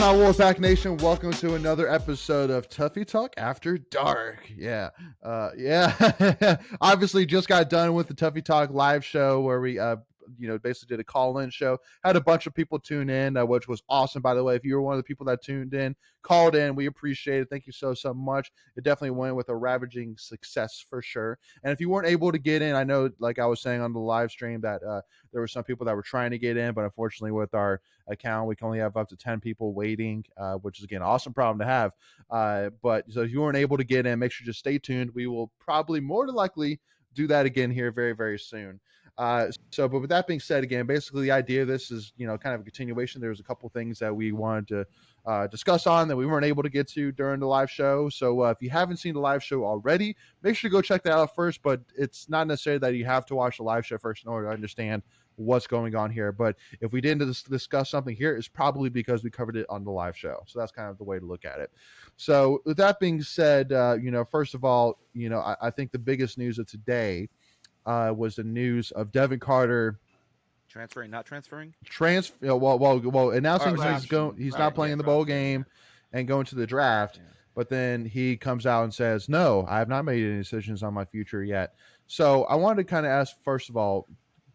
on, Wolfpack Nation? Welcome to another episode of Tuffy Talk After Dark. Yeah. Obviously, just got done with the Tuffy Talk Live Show where we, basically did a call-in show. Had a bunch of people tune in, which was awesome, by the way. If you were one of the people that tuned in, called in, we appreciate it. Thank you so much. It definitely went with a ravaging success for sure. And if you weren't able to get in, I know, like I was saying on the live stream, that there were some people that were trying to get in, but unfortunately with our account, we can only have up to 10 people waiting, which is, again, an awesome problem to have. But so if you weren't able to get in, make sure to just stay tuned. We will probably more than likely do that again here very, very soon. But with that being said, again, basically the idea of this is, kind of a continuation. There's a couple things that we wanted to discuss on that we weren't able to get to during the live show. So if you haven't seen the live show already, make sure to go check that out first. But it's not necessary that you have to watch the live show first in order to understand what's going on here. But if we didn't discuss something here, it's probably because we covered it on the live show. So that's kind of the way to look at it. So with that being said, first of all, I think the biggest news of today was the news of Devin Carter transferring, not transferring. Announcing he's not playing in the bowl game and going to the draft. Yeah. But then he comes out and says, "No, I have not made any decisions on my future yet." So I wanted to kind of ask, first of all,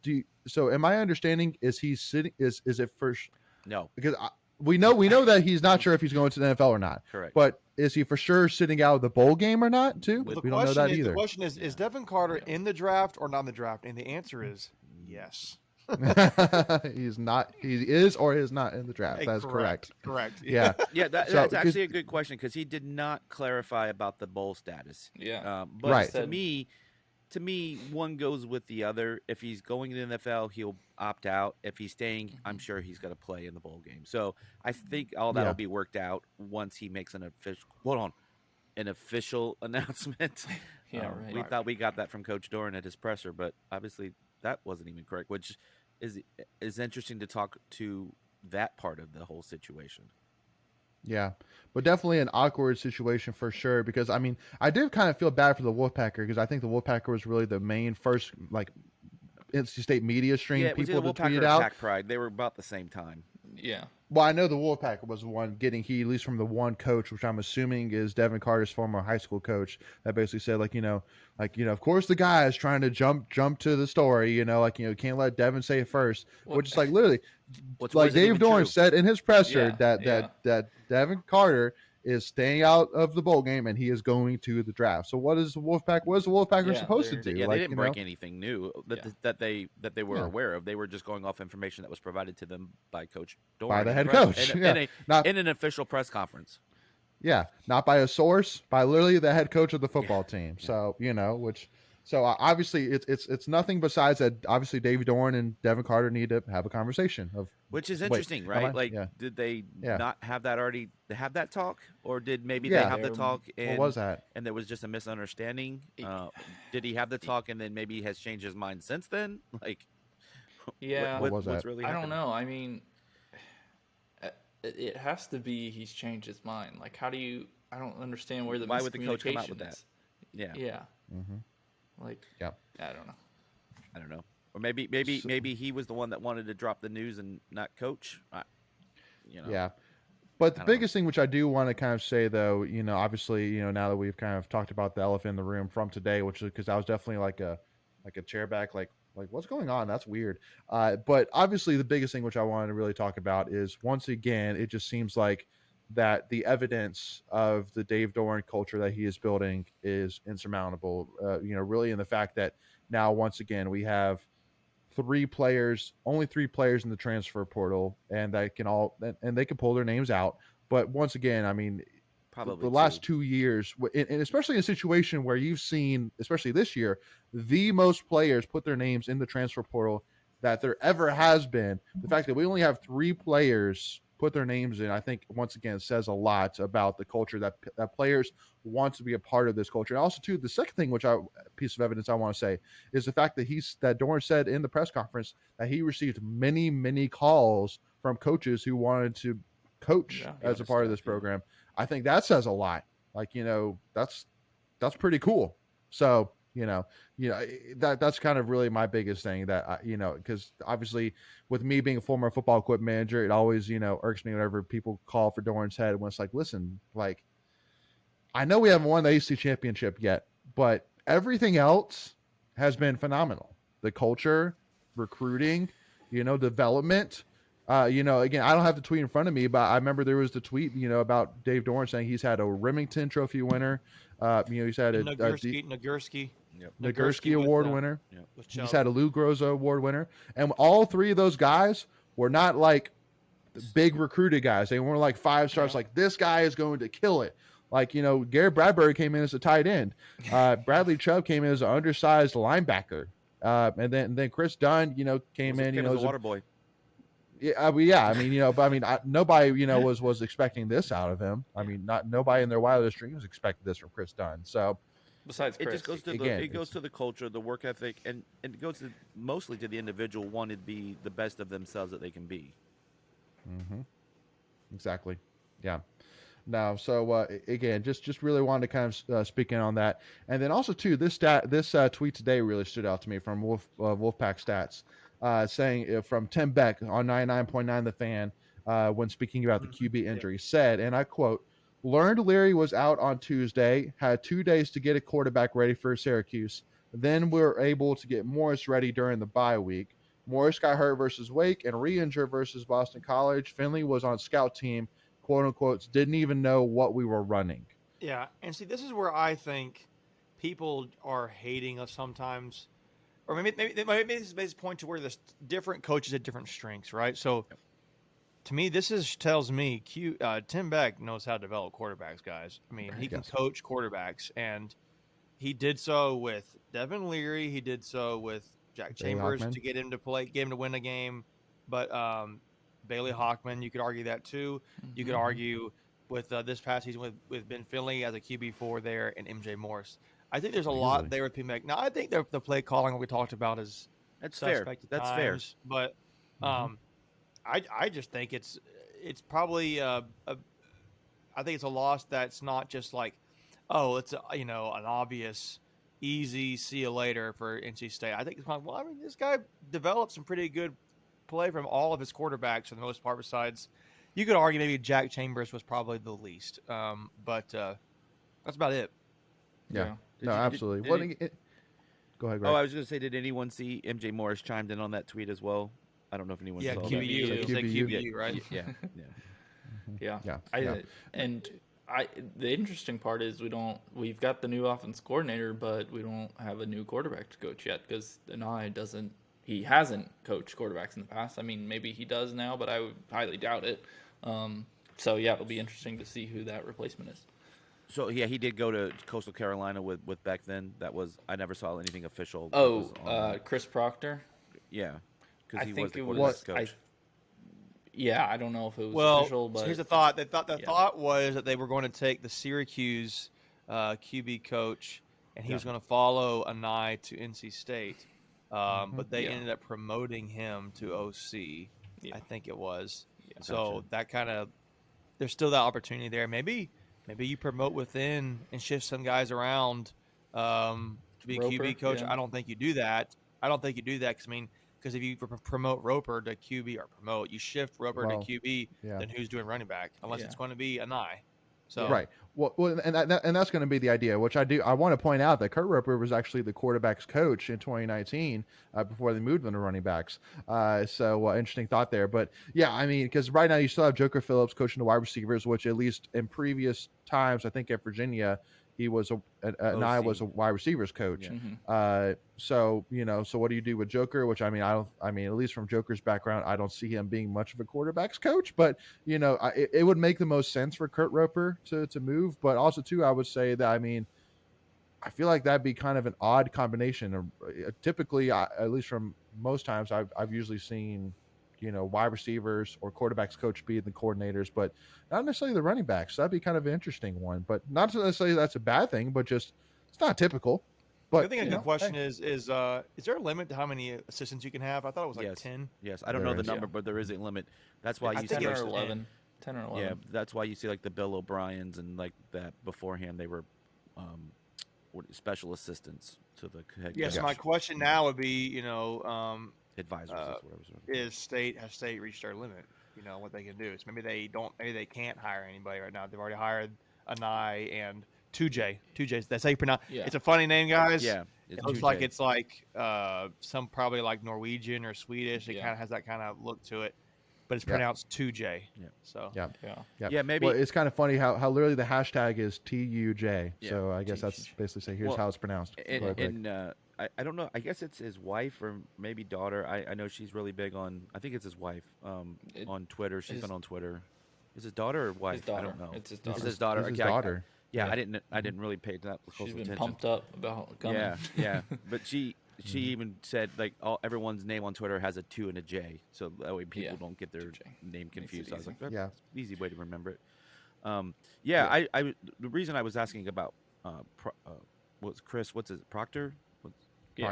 am I understanding, is he sitting? Is it first? No, because we know that he's not sure if he's going to the NFL or not. Correct. But is he for sure sitting out of the bowl game or not, too? We don't know that either. The question is Devin Carter in the draft or not in the draft? And the answer is yes. He's not. He is or is not in the draft. That's correct. Correct. Yeah. Yeah. That's actually a good question because he did not clarify about the bowl status. Yeah. But right. To me, one goes with the other. If he's going to the NFL, he'll opt out. If he's staying, I'm sure he's going to play in the bowl game. So I think all that will be worked out once he makes an official announcement. Yeah, right. We thought we got that from Coach Doeren at his presser, but obviously that wasn't even correct, which is interesting to talk to that part of the whole situation. Yeah, but definitely an awkward situation for sure, because, I mean, I did kind of feel bad for the Wolfpacker because I think the Wolfpacker was really the main first, NC State media stream people to tweet out. Pack Pride. They were about the same time. Yeah. Well, I know the Wolfpacker was the one getting heat, at least from the one coach, which I'm assuming is Devin Carter's former high school coach, that basically said, of course the guy is trying to jump to the story, can't let Devin say it first, which is literally, Dave Doeren said in his presser that Devin Carter is staying out of the bowl game and he is going to the draft. So what is the Wolfpacker supposed to do? Yeah, they didn't break anything new that they were aware of. They were just going off information that was provided to them by Coach Doeren, by the head coach, in an official press conference. Yeah, not by a source, by literally the head coach of the football team. So So obviously it's nothing besides that. Obviously, Dave Doeren and Devin Carter need to have a conversation which is interesting, right? Did they not have that already? Have that talk, or did maybe they have the talk? And, what was that? And there was just a misunderstanding. Did he have the talk and then maybe has changed his mind since then? What's really? I don't know. I mean, it has to be he's changed his mind. How do you? I don't understand where why would the coach come out with that? Yeah. Mm-hmm. I don't know. Or maybe he was the one that wanted to drop the news and not coach. Yeah. But the biggest thing, which I do want to kind of say, though, obviously, now that we've kind of talked about the elephant in the room from today, which is because I was definitely like a chair back, like what's going on? That's weird. But obviously, the biggest thing which I wanted to really talk about is, once again, it just seems like that the evidence of the Dave Doeren culture that he is building is insurmountable. Really in the fact that now, once again, we have only three players in the transfer portal, and they can pull their names out. But once again, I mean, probably the last 2 years, and especially in a situation where you've seen, especially this year, the most players put their names in the transfer portal that there ever has been. The fact that we only have 3 players put their names in, I think, once again, says a lot about the culture that players want to be a part of this culture. And also, too, the second thing, piece of evidence I want to say, is the fact that Doeren said in the press conference that he received many, many calls from coaches who wanted to coach as a part of this program. I think that says a lot. That's pretty cool. So That's kind of really my biggest thing that because obviously with me being a former football equipment manager, it always irks me whenever people call for Doran's head when it's like, listen, like I know we haven't won the AC championship yet, but everything else has been phenomenal. The culture, recruiting, development. Again, I don't have the tweet in front of me, but I remember there was the tweet, about Dave Doeren saying he's had a Remington Trophy winner. He's had a Nagurski Award winner. He's had a Lou Groza Award winner. And all three of those guys were not like big recruited guys. They weren't like 5 stars, like this guy is going to kill it. Like, Garrett Bradbury came in as a tight end. Bradley Chubb came in as an undersized linebacker. And then Chris Dunn, came in, as a water boy. Nobody, was expecting this out of him. I mean, nobody in their wildest dreams expected this from Chris Dunn. So, besides Chris, it just goes to it goes to the culture, the work ethic, and it goes mostly to the individual wanting to be the best of themselves that they can be. Mm-hmm. Exactly. Yeah. No. So again, just really wanted to kind of speak in on that, and then also too this tweet today really stood out to me from Wolfpack Stats. Saying from Tim Beck on 99.9 The Fan when speaking about the QB injury, said, and I quote, "Learned Leary was out on Tuesday, had 2 days to get a quarterback ready for Syracuse. Then we were able to get Morris ready during the bye week. Morris got hurt versus Wake and re-injured versus Boston College. Finley was on scout team, quote unquote, didn't even know what we were running." Yeah, and see, this is where I think people are hating us sometimes. Or maybe this is a point to where there's different coaches at different strengths, right? So, to me, tells me Tim Beck knows how to develop quarterbacks, guys. I mean, he can coach quarterbacks, and he did so with Devin Leary. He did so with Jack Chambers to get him to win a game. But Bailey Hockman, you could argue that too. Mm-hmm. You could argue with this past season with Ben Finley as a QB4 there and MJ Morris. I think there's a lot there with P-Mac. Now, I think the play calling we talked about is suspect at times, but I just think it's probably I think it's a loss that's not just like, oh, it's an obvious, easy see you later for NC State. I think it's like, well, I mean, this guy developed some pretty good play from all of his quarterbacks for the most part. Besides, you could argue maybe Jack Chambers was probably the least, but that's about it. Yeah. Absolutely. Go ahead, Greg. Oh, I was going to say, did anyone see MJ Morris chimed in on that tweet as well? I don't know if anyone saw that. QBU, right? Yeah. The interesting part is we've got the new offense coordinator, but we don't have a new quarterback to coach yet because anae he hasn't coached quarterbacks in the past. I mean, maybe he does now, but I would highly doubt it. So yeah, it'll be interesting to see who that replacement is. So yeah, he did go to Coastal Carolina with Beck. Then I never saw anything official. Chris Proctor. Yeah, because he think was the quarterback coach. I don't know if it was official. But so here's the thought. The thought was that they were going to take the Syracuse QB coach, and he was going to follow anae to NC State, but they ended up promoting him to OC. Yeah. I think it was. Yeah. So that kind of there's still that opportunity there. Maybe you promote within and shift some guys around to be a QB coach. Yeah. I don't think you do that. Because if you promote Roper to QB or you shift Roper to QB, then who's doing running back? Unless it's going to be anae. So right. Well, and that's going to be the idea, which I want to point out that Kurt Roper was actually the quarterback's coach in 2019 before they moved them to running backs. So interesting thought there. But yeah, I mean, because right now you still have Joker Phillips coaching the wide receivers, which at least in previous times, I think at Virginia, he was anae was a wide receivers coach. Yeah. So what do you do with Joker? Which I mean, at least from Joker's background, I don't see him being much of a quarterback's coach. But it would make the most sense for Kurt Roper to move. But also too, I would say that I feel like that'd be kind of an odd combination. Typically, at least from most times, I've usually seen wide receivers or quarterbacks coach be the coordinators, but not necessarily the running backs. So that'd be kind of an interesting one, but not necessarily that's a bad thing, but just it's not typical. But I think the question is there a limit to how many assistants you can have? I thought it was like 10. Yes, I don't know the number, but there is a limit. That's why you see 10 or 11. 10 or 11. Yeah, that's why you see like the Bill O'Briens and like that beforehand they were special assistants to the head Yes. coach. My question now would be, Advisors, has state reached their limit? What they can do. So maybe they can't hire anybody right now. They've already hired anae and 2J. 2J. That's how you pronounce. Yeah. It's a funny name, guys. Yeah, It looks 2J. like it's like some probably like Norwegian or Swedish. It Yeah. kind of has that kind of look to it, but it's Yeah. pronounced 2J. Yeah. So Yeah. Yeah, maybe. Well, it's kind of funny how literally the hashtag is TUJ. Yeah, So I guess that's basically saying here's how it's pronounced. And I don't know. I guess it's his wife or maybe daughter. I know she's really big on. I think it's his wife. On Twitter, she's been on Twitter. Is his daughter or wife? His daughter. I don't know. It's his daughter. It's his daughter. It's his Okay, daughter. Yeah, I didn't really pay that close She's attention. been pumped up about coming. Yeah. But she even said like everyone's name on Twitter has a 2 and a J, so that way people don't get their name confused. So I was like, that's an easy way to remember it. I the reason I was asking about what's Chris? What's his Proctor?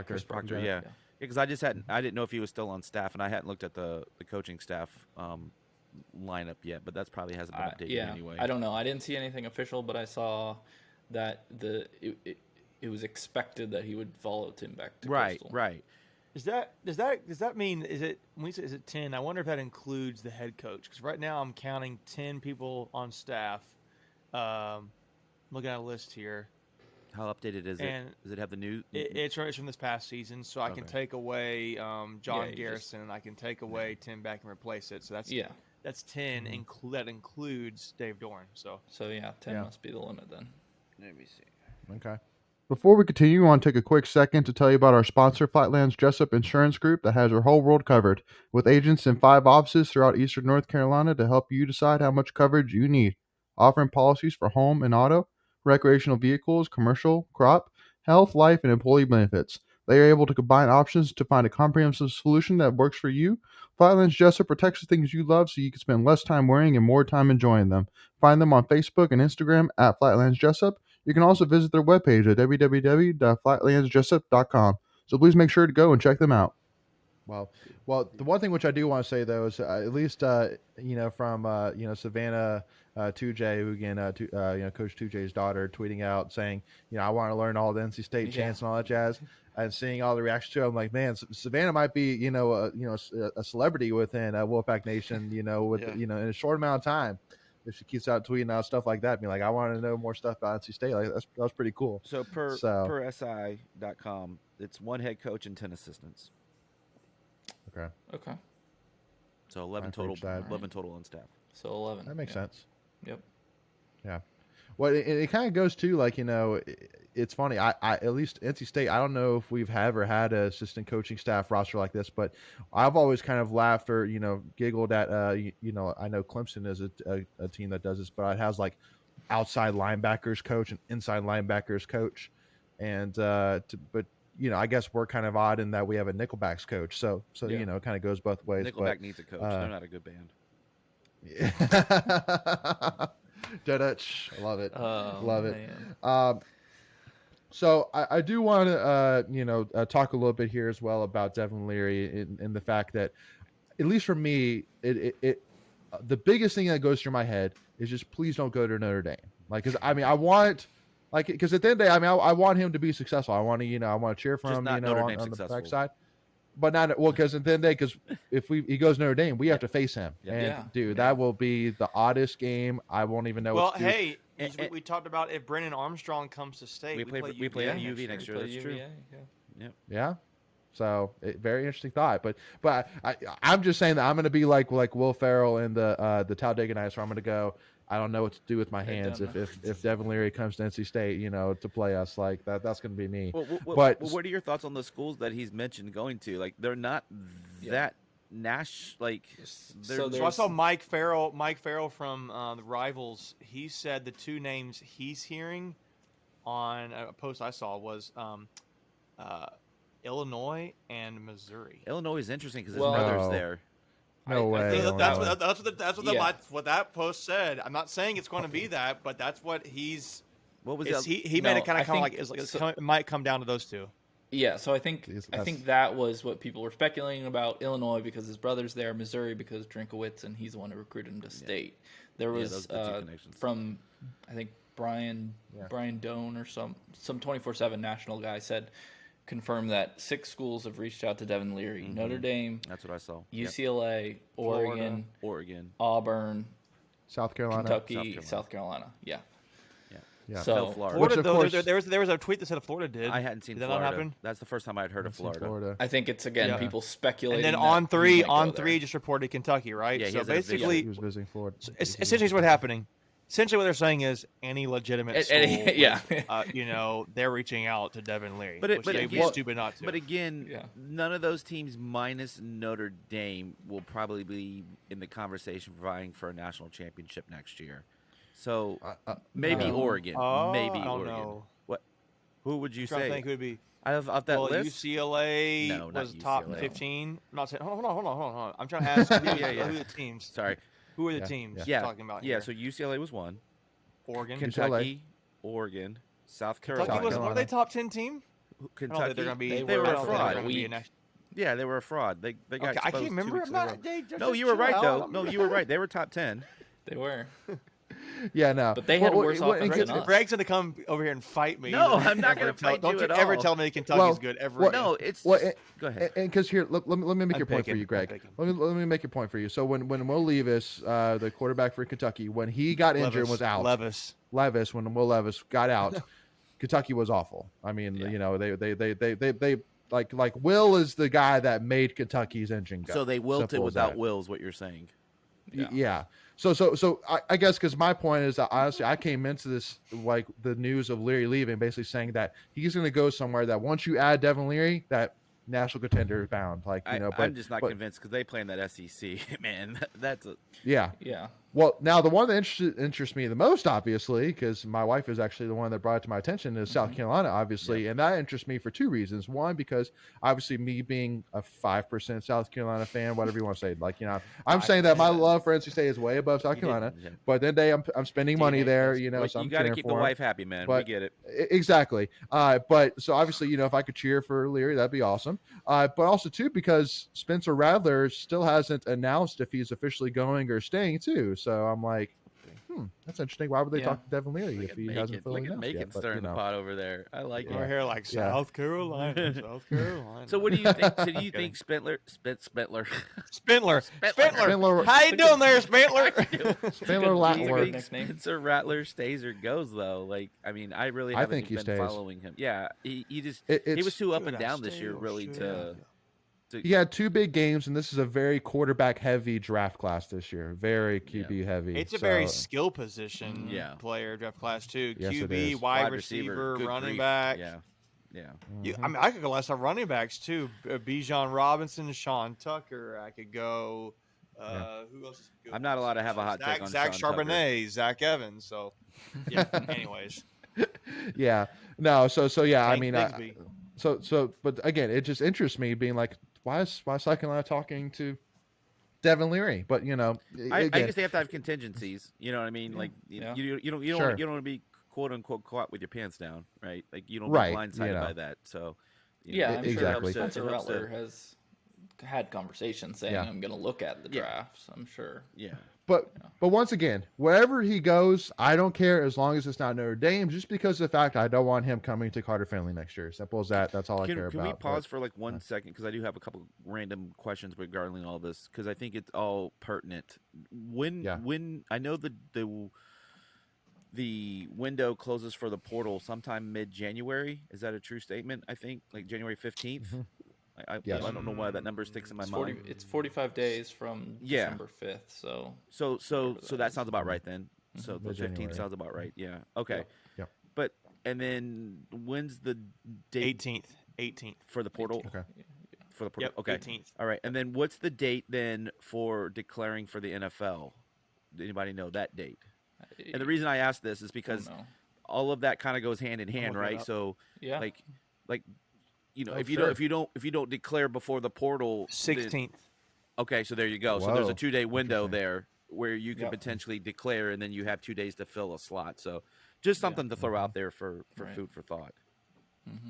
Chris Proctor. Yeah. Because I didn't know if he was still on staff, and I hadn't looked at the coaching staff lineup yet, but that's probably hasn't been updated anyway. I don't know. I didn't see anything official, but I saw that it was expected that he would follow Tim back to Coastal. Right. does that mean is it when we say is it 10? I wonder if that includes the head coach, because right now I'm counting 10 people on staff. Looking at a list here. How updated is it? Does it have the new? It's from this past season, so I can take away John Garrison, and I can take away Tim back and replace it. So that's 10. That includes Dave Doeren. So 10 must be the limit then. Let me see. Okay. Before we continue, I want to take a quick second to tell you about our sponsor, Flatlands Jessup Insurance Group, that has your whole world covered, with agents in 5 offices throughout eastern North Carolina to help you decide how much coverage you need. Offering policies for home and auto, recreational vehicles, commercial, crop, health, life, and employee benefits. They are able to combine options to find a comprehensive solution that works for you. Flatlands Jessup protects the things you love so you can spend less time worrying and more time enjoying them. Find them on Facebook and Instagram at Flatlands Jessup. You can also visit their webpage at www.flatlandsjessup.com. So please make sure to go and check them out. Well, the one thing which I do want to say though is at least from Savannah 2J, who again Coach 2J's daughter, tweeting out saying, I want to learn all the NC State chants and all that jazz, and seeing all the reactions to it, I'm like, man, Savannah might be a celebrity within Wolfpack Nation, in a short amount of time. If she keeps out tweeting out stuff like that, being like, I want to know more stuff about NC State, like that's pretty cool. So per SI.com, it's 1 head coach and 10 assistants. Okay. So 11 total. 11 total on staff. So 11. That makes sense. Yep. Yeah. Well, it kind of goes to it's funny. I at least NC State, I don't know if we've ever had an assistant coaching staff roster like this, but I've always kind of laughed or giggled at I know Clemson is a team that does this, but it has like outside linebackers coach and inside linebackers coach, and I guess we're kind of odd in that we have a nickelbacks coach, so it kind of goes both ways. Nickelback needs a coach. They're not a good band. Yeah. I love it. Love it. So I do want to talk a little bit here as well about Devin Leary and the fact that, at least for me, it the biggest thing that goes through my head is just please don't go to Notre Dame. Because at the end of the day, I want him to be successful. I want to I want to cheer for him on the backside. But not because at the end of the day, because if he goes Notre Dame, we have to face him, that will be the oddest game. I won't even know. Well, hey, we talked about if Brennan Armstrong comes to state, we play UV next year. That's true. Yeah. So very interesting thought, but I'm just saying that I'm going to be like Will Ferrell in the Talladega Nights, where I'm going to go. I don't know what to do with my hands if Devin Leary comes to NC State, to play us like that. That's going to be me. But what are your thoughts on the schools that he's mentioned going to? Like they're not that So I saw Mike Farrell from the Rivals. He said the 2 names he's hearing on a post I saw was Illinois and Missouri. Illinois is interesting because his mother's there. No way. That's what that post said. I'm not saying it's going to be that, but that's what he's. What was it? He made it kind of like it might come down to those 2. Yeah, so I think that was what people were speculating about Illinois because his brother's there, Missouri because Drinkowitz and he's the one who recruited him to state. There Yeah, was those are the two connections. from I think Brian Doan or some 24/7 national guy said confirmed that 6 schools have reached out to Devin Leary: Notre Dame, That's what I saw. UCLA, Oregon, Oregon. Auburn, South Carolina. Kentucky, South Carolina. Yeah. Yeah. So No Florida. Which, Florida, of though, course- there was a tweet that said Florida did. I hadn't seen Did that Florida. not happen? That's the first time I'd heard of Florida. I think it's again people speculating. And then that on he three, might go there. just reported Kentucky, right? Yeah, he so has a visit. basically, He was visiting Florida. essentially, what's happening. Essentially, what they're saying is any legitimate school, yeah. they're reaching out to Devin Leary. But which they'd be stupid not to. But again, none of those teams minus Notre Dame will probably be in the conversation vying for a national championship next year. So maybe Oregon. Maybe I don't Oregon. know. What? Who would you I'm trying say? to think who would be. Off that Well, list? UCLA No, not was top UCLA. 15. I'm not saying. Hold on. I'm trying to ask who are the teams. Sorry. Who are the teams Yeah. talking about Yeah. here? So UCLA was one. Oregon. Kentucky, Oregon, South Carolina. Kentucky were they top 10 team? Kentucky. I don't think they're going to be. They were I a don't think they're fraud. gonna be a national- Yeah, they were a fraud. They got Okay, I exposed can't 2 remember. weeks in a row. No, you were right though. No, you were right. They were top 10. They were. Yeah, no. But they had worse offense than us. Greg's going to come over here and fight me. No, I'm not going to fight Don't you you at ever all. tell me Kentucky's good ever. No, it's Well, just, go ahead. And because here, let me make your point for picking, you, Greg. I'm picking. Let me make your point for you. So when Will Levis, the quarterback for Kentucky, when he got injured and was out, Levis, when Will Levis got out, Kentucky was awful. I mean, they like Will is the guy that made Kentucky's engine go. So they wilted Simple as without that. Will is what you're saying. Yeah. So I guess because my point is that honestly I came into this like the news of Leary leaving basically saying that he's going to go somewhere that once you add Devin Leary that national contender is bound. Like I'm just not convinced because they play in that SEC, man. That's a yeah. Well, now the one that interests me the most, obviously, because my wife is actually the one that brought it to my attention, is South Carolina, obviously, and that interests me for 2 reasons. One, because obviously me being a 5% South Carolina fan, whatever you want to say, like I'm saying that my love for NC State is way above South Carolina, but then I'm spending money there, so I'm you got to cheering keep for the them. wife happy, man. But, we get it. Exactly. But so obviously, if I could cheer for Leary, that'd be awesome. But also too, because Spencer Rattler still hasn't announced if he's officially going or staying too. So I'm like, that's interesting. Why would they talk to Devin Leary if he hasn't fully announced yet? Make it stirring the pot over there. I like it. We're here like South Carolina, South Carolina. So what do you think? So do you think Spindler? How you doing there, Spindler? Spindler Latler. Spencer Rattler stays or goes though. Like I mean, I really haven't been following him. Yeah, he just he was too up and down this year, really. He had 2 big games, and this is a very quarterback-heavy draft class this year. Very QB-heavy. It's a very skill position player draft class too. Yes, QB, wide receiver, running back. I mean, I could go last on running backs too. Bijan Robinson, Sean Tucker. I could go. Who else is good? I'm not allowed to have a hot take on Zach Sean Tucker. Charbonnet, Zach Evans. So, yeah. Anyways. No. So yeah. Tank I mean, Bigsby. but again, it just interests me being like, why is South Carolina talking to Devin Leary? But I guess they have to have contingencies. You know what I mean? Like you don't want to be quote unquote caught with your pants down, right? Like you don't be blindsided by that. So I'm exactly. sure Spencer Rattler has had conversations saying I'm going to look at the drafts. I'm sure. Yeah. But once again, wherever he goes, I don't care as long as it's not Notre Dame. Just because of the fact I don't want him coming to Carter Finley next year. Simple as that. That's all I care about. Can we pause for like 1 second because I do have a couple random questions regarding all this because I think it's all pertinent. When I know the window closes for the portal sometime mid-January. Is that a true statement? I think like January 15th. Mm-hmm. I don't know why that number sticks in my mind. It's 45 days from December 5th. So that sounds about right then. So the 15th sounds about right. Yeah. Okay. Yeah. But and then when's the date? 18th for the portal. Okay. For the portal. Yep, okay. 18th. All right. And then what's the date then for declaring for the NFL? Does anybody know that date? And the reason I ask this is because all of that kind of goes hand in hand, right? So like if you don't declare before the portal 16th. Okay, so there you go. So there's a 2-day window there where you can potentially declare, and then you have 2 days to fill a slot. So just something to throw out there for food for thought.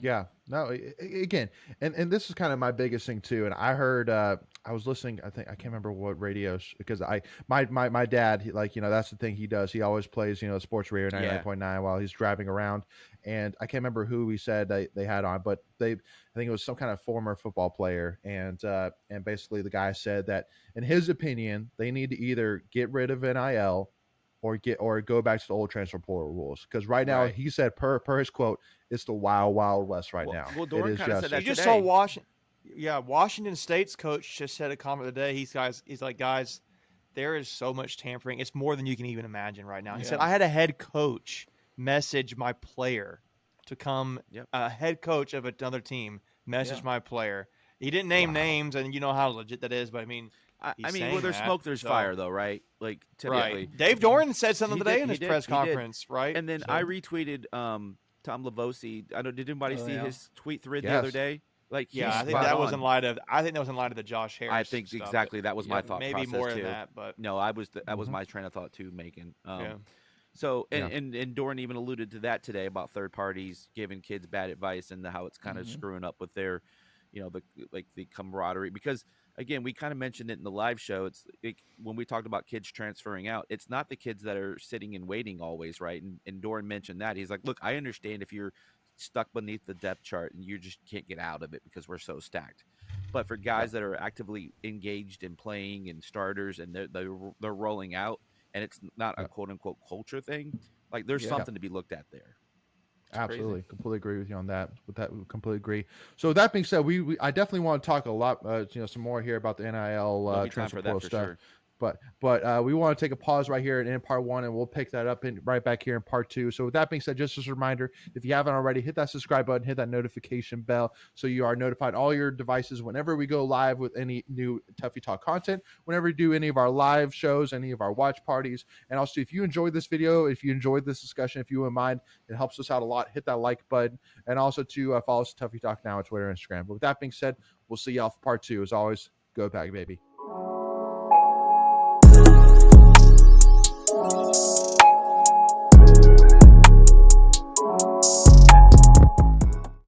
Yeah, no, again, and this is kind of my biggest thing too. And I heard, I was listening, I can't remember what radio, because my dad, that's the thing he does. He always plays, sports radio 99.9 while he's driving around. And I can't remember who he said they had on, but I think it was some kind of former football player. And basically the guy said that in his opinion, they need to either get rid of NIL or go back to the old transfer portal rules. Because right now, he said per his quote, it's the wild west now. Well, Doeren kind of said that you just today. saw Washington. Yeah, Washington State's coach just said a comment today. He's like, guys, there is so much tampering. It's more than you can even imagine right now. He said, I had a head coach message my player to come. A head coach of another team message my player. He didn't name names, and you know how legit that is. But I mean, where there's smoke, there's fire, though, right? Like typically, right. Dave Doeren said something today in his press conference, right? And then I retweeted Tom Lavosi. Did anybody see his tweet thread the other day? Like, I think that was in light of. I think that was in light of the Josh Harris. I think stuff, exactly that was my thought. Maybe process more too. than that, but no, that was my train of thought too, Macon. So and Doeren even alluded to that today about third parties giving kids bad advice and how it's kind of screwing up with their, the camaraderie. Because again, we kind of mentioned it in the live show. It's when we talked about kids transferring out, it's not the kids that are sitting and waiting always, right? And Doeren mentioned that. He's like, look, I understand if you're stuck beneath the depth chart and you just can't get out of it because we're so stacked. But for guys that are actively engaged in playing and starters and they're rolling out, and it's not a quote unquote culture thing, like there's something to be looked at there. Absolutely. Completely agree with you on that. We completely agree. So that being said, I definitely want to talk a lot, some more here about the NIL transfer portal stuff. Sure. But we want to take a pause right here and in part one, and we'll pick that up right back here in part two. So with that being said, just as a reminder, if you haven't already, hit that subscribe button, hit that notification bell so you are notified all your devices whenever we go live with any new Tuffy Talk content, whenever we do any of our live shows, any of our watch parties. And also, if you enjoyed this video, if you enjoyed this discussion, if you wouldn't mind, it helps us out a lot. Hit that like button, and also to follow us at Tuffy Talk now on Twitter and Instagram. But with that being said, we'll see y'all for part two. As always, go Pack, baby.